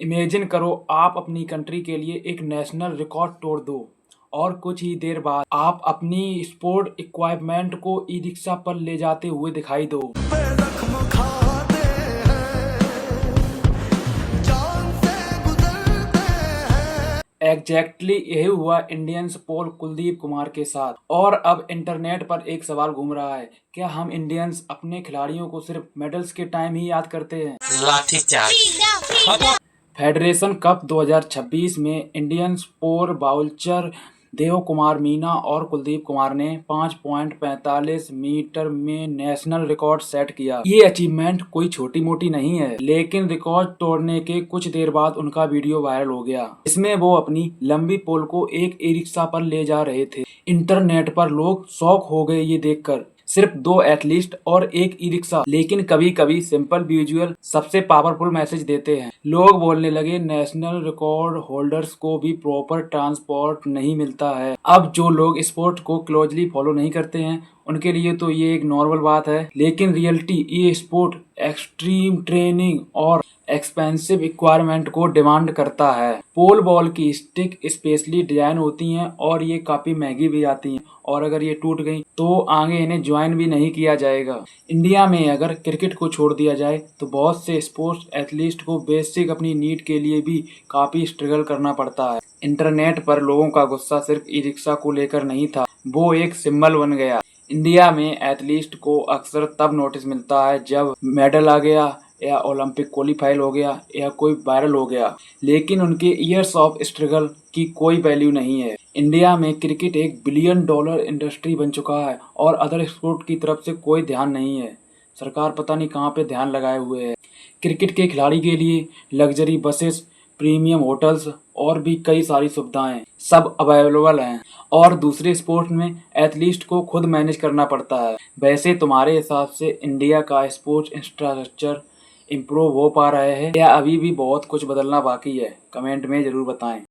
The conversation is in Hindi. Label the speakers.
Speaker 1: इमेजिन करो आप अपनी कंट्री के लिए एक नेशनल रिकॉर्ड तोड़ दो और कुछ ही देर बाद आप अपनी स्पोर्ट इक्विपमेंट को ई रिक्शा पर ले जाते हुए दिखाई दो।
Speaker 2: जख्म खाते हैं, जान से गुजरते हैं।
Speaker 1: एग्जैक्टली यही हुआ इंडियन स्पोर्ट कुलदीप कुमार के साथ। और अब इंटरनेट पर एक सवाल घूम रहा है, क्या हम इंडियंस अपने खिलाड़ियों को सिर्फ मेडल्स के टाइम ही याद करते हैं?
Speaker 3: लाठीचार्ज।
Speaker 1: फेडरेशन कप 2026 में Indian sport bowler Dev Kumar Meena और कुलदीप कुमार ने 5.45 मीटर में नेशनल रिकॉर्ड सेट किया। ये अचीवमेंट कोई छोटी मोटी नहीं है, लेकिन रिकॉर्ड तोड़ने के कुछ देर बाद उनका वीडियो वायरल हो गया। इसमें वो अपनी लंबी पोल को एक ई रिक्शा पर ले जा रहे थे। इंटरनेट पर लोग शॉक हो गए ये देखकर, सिर्फ 2 एथलीट और एक ई रिक्शा। लेकिन कभी कभी सिंपल विजुअल सबसे पावरफुल मैसेज देते हैं। लोग बोलने लगे नेशनल रिकॉर्ड होल्डर्स को भी प्रॉपर ट्रांसपोर्ट नहीं मिलता है। अब जो लोग स्पोर्ट को क्लोजली फॉलो नहीं करते हैं उनके लिए तो ये एक नॉर्मल बात है, लेकिन रियलिटी ये स्पोर्ट एक्सट्रीम ट्रेनिंग और एक्सपेंसिव इक्वायरमेंट को डिमांड करता है। पोल बॉल की स्टिक स्पेशली डिजाइन होती हैं और ये काफी महंगी भी आती हैं, और अगर ये टूट गई तो आगे इन्हें ज्वाइन भी नहीं किया जाएगा। इंडिया में अगर क्रिकेट को छोड़ दिया जाए तो बहुत से स्पोर्ट्स एथलीट को बेसिक अपनी नीड के लिए भी काफी स्ट्रगल करना पड़ता है। इंटरनेट पर लोगों का गुस्सा सिर्फ ई रिक्शा को लेकर नहीं था, वो एक सिंबल बन गया। इंडिया में एथलीट को अक्सर तब नोटिस मिलता है जब मेडल आ गया या ओलंपिक क्वालिफाई हो गया या कोई वायरल हो गया, लेकिन उनके ईयर्स ऑफ स्ट्रगल की कोई वैल्यू नहीं है। इंडिया में क्रिकेट एक $1 बिलियन इंडस्ट्री बन चुका है और अदर स्पोर्ट की तरफ से कोई ध्यान नहीं है। सरकार पता नहीं कहाँ पे ध्यान लगाए हुए है। क्रिकेट के खिलाड़ी के लिए लग्जरी बसेस, प्रीमियम होटल्स और भी कई सारी सुविधाएं सब अवेलेबल हैं, और दूसरे स्पोर्ट में एथलीट को खुद मैनेज करना पड़ता है। वैसे तुम्हारे हिसाब से इंडिया का स्पोर्ट्स इंफ्रास्ट्रक्चर इम्प्रूव हो पा रहे हैं या अभी भी बहुत कुछ बदलना बाकी है? कमेंट में जरूर बताएं।